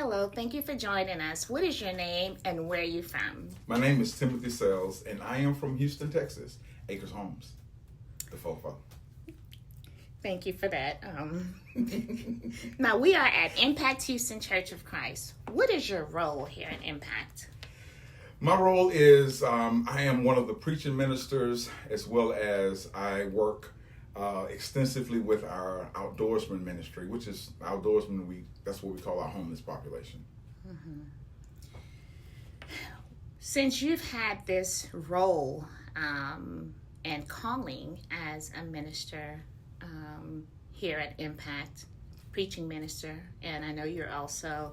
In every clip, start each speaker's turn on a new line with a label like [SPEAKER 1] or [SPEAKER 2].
[SPEAKER 1] Hello, thank you for joining us. What is your name and where are you from?
[SPEAKER 2] My name is Timothy Sells, and I am from Houston, Texas. Acres Homes, the Fofo.
[SPEAKER 1] Thank you for that. Now, we are at Impact Houston Church of Christ. What is your role here at Impact?
[SPEAKER 2] My role is I am one of the preaching ministers, as well as I work extensively with our outdoorsman ministry, which is outdoorsman. That's what we call our homeless population.
[SPEAKER 1] Since you've had this role and calling as a minister here at Impact, preaching minister, and I know you're also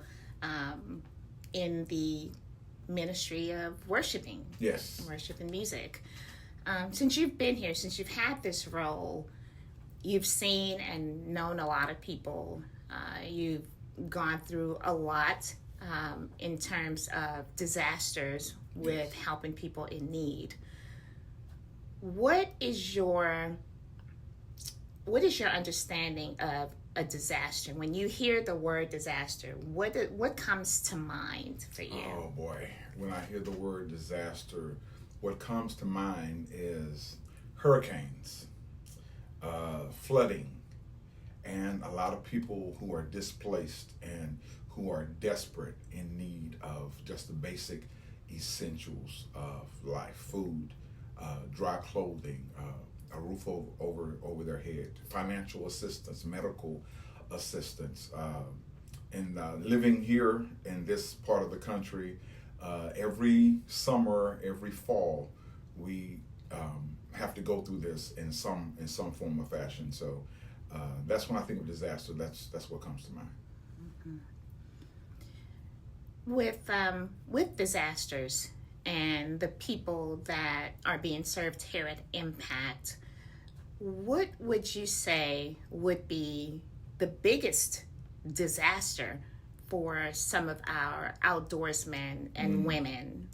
[SPEAKER 1] in the ministry of worshiping.
[SPEAKER 2] Yes.
[SPEAKER 1] Worship and music. Since you've been here, since you've had this role, you've seen and known a lot of people. You've gone through a lot in terms of disasters with helping people in need. What is your understanding of a disaster? When you hear the word disaster, what comes to mind for you?
[SPEAKER 2] Oh boy, when I hear the word disaster, what comes to mind is hurricanes, flooding, and a lot of people who are displaced and who are desperate in need of just the basic essentials of life: food, dry clothing, a roof over their head, financial assistance, medical assistance. And living here in this part of the country, every summer, every fall, we have to go through this in some form or fashion. So that's when I think of disaster. That's what comes to mind.
[SPEAKER 1] With disasters and the people that are being served here at Impact, what would you say would be the biggest disaster for some of our outdoorsmen and women?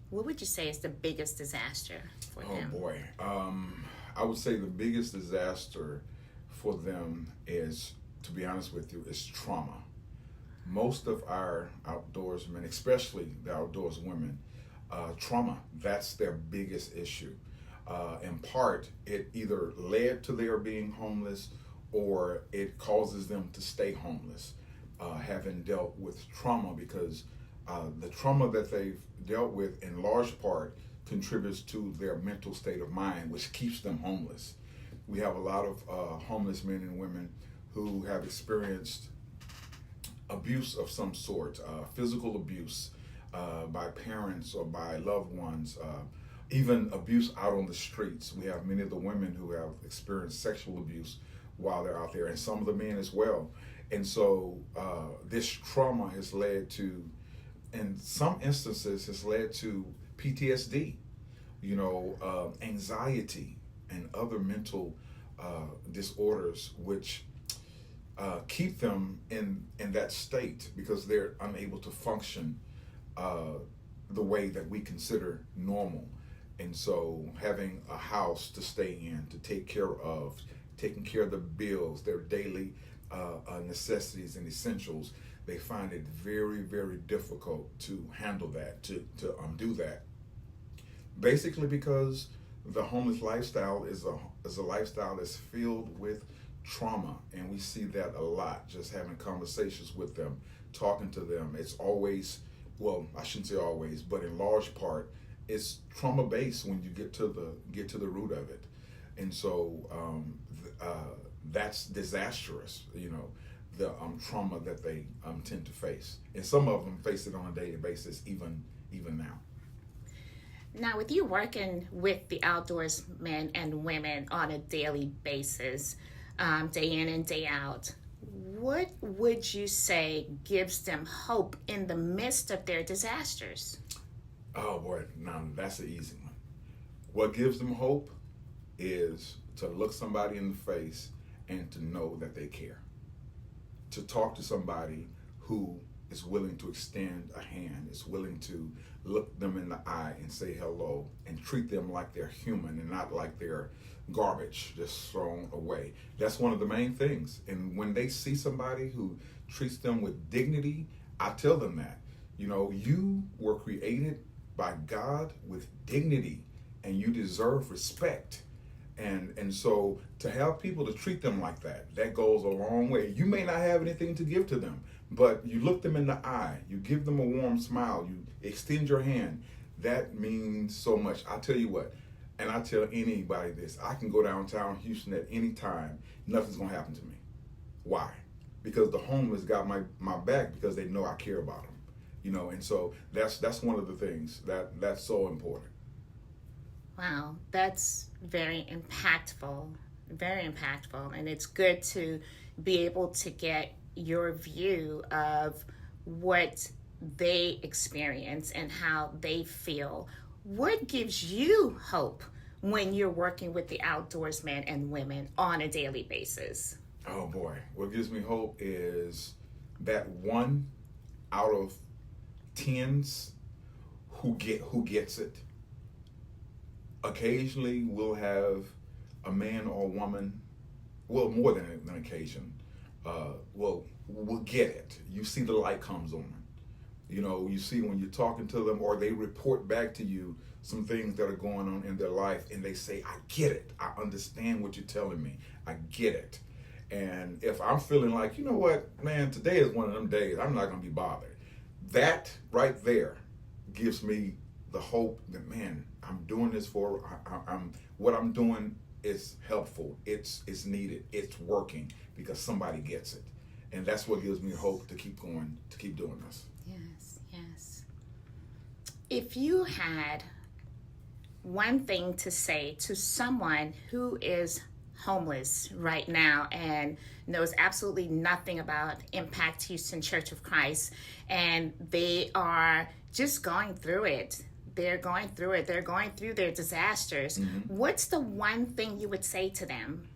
[SPEAKER 1] What would you say is the biggest disaster for them?
[SPEAKER 2] Oh boy, I would say the biggest disaster for them is, to be honest with you, is trauma. Most of our outdoorsmen, especially the outdoors women, trauma, that's their biggest issue. In part, it either led to their being homeless or it causes them to stay homeless, having dealt with trauma, because the trauma that they've dealt with in large part contributes to their mental state of mind, which keeps them homeless. We have a lot of homeless men and women who have experienced abuse of some sort, physical abuse by parents or by loved ones, even abuse out on the streets. We have many of the women who have experienced sexual abuse while they're out there, and some of the men as well. And so this trauma has led to, in some instances, has led to PTSD, anxiety and other mental disorders, which keep them in that state because they're unable to function the way that we consider normal. And so having a house to stay in, to take care of, taking care of the bills, their daily necessities and essentials, they find it very, very difficult to handle that, to do that. Basically because the homeless lifestyle is a lifestyle that's filled with trauma, and we see that a lot. Just having conversations with them, talking to them, it's always, well, I shouldn't say always, but in large part, it's trauma based when you get to the root of it. And so that's disastrous, the trauma that they tend to face, and some of them face it on a daily basis, even now.
[SPEAKER 1] Now, with you working with the outdoors men and women on a daily basis, day in and day out, what would you say gives them hope in the midst of their disasters?
[SPEAKER 2] Oh boy, now that's an easy one. What gives them hope is to look somebody in the face and to know that they care. To talk to somebody who is willing to extend a hand, is willing to look them in the eye and say hello and treat them like they're human and not like they're garbage just thrown away. That's one of the main things. And when they see somebody who treats them with dignity I tell them that, you were created by God with dignity, and you deserve respect. And so to have people to treat them like that, that goes a long way. You may not have anything to give to them, but you look them in the eye, you give them a warm smile, you extend your hand. That means so much. I tell you what, and I tell anybody this, I can go downtown Houston at any time, nothing's gonna happen to me. Why? Because the homeless got my back, because they know I care about them. And so that's one of the things that's so important.
[SPEAKER 1] Wow, that's very impactful, and it's good to be able to get your view of what they experience and how they feel. What gives you hope when you're working with the outdoorsmen and women on a daily basis?
[SPEAKER 2] Oh boy, what gives me hope is that 1 out of 10s who gets it. Occasionally we'll have a man or a woman, well, more than an occasion, will get it. You see the light comes on. You see when you're talking to them, or they report back to you some things that are going on in their life, and they say, I get it. I understand what you're telling me. I get it. And if I'm feeling like, you know what, man, today is one of them days, I'm not going to be bothered. That right there gives me the hope that, man, I'm doing this what I'm doing is helpful. It's needed. It's working because somebody gets it. And that's what gives me hope to keep going, to keep doing this.
[SPEAKER 1] Yes. If you had one thing to say to someone who is homeless right now and knows absolutely nothing about Impact Houston Church of Christ, and they are just going through it. They're going through it. They're going through their disasters. Mm-hmm. What's the one thing you would say to them?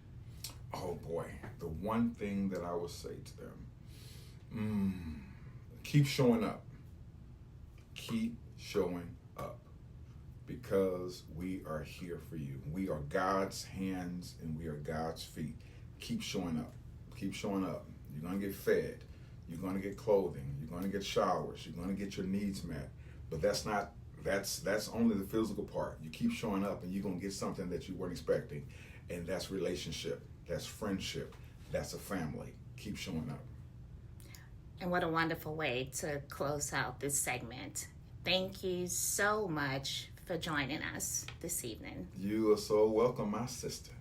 [SPEAKER 2] Oh boy, the one thing that I would say to them, keep showing up. Keep showing up, because we are here for you. We are God's hands and we are God's feet. Keep showing up. Keep showing up. You're going to get fed. You're going to get clothing. You're going to get showers. You're going to get your needs met. But that's only the physical part. You keep showing up and you're going to get something that you weren't expecting. And that's relationship. That's friendship. That's a family. Keep showing up.
[SPEAKER 1] And what a wonderful way to close out this segment. Thank you so much for joining us this evening.
[SPEAKER 2] You are so welcome, my sister.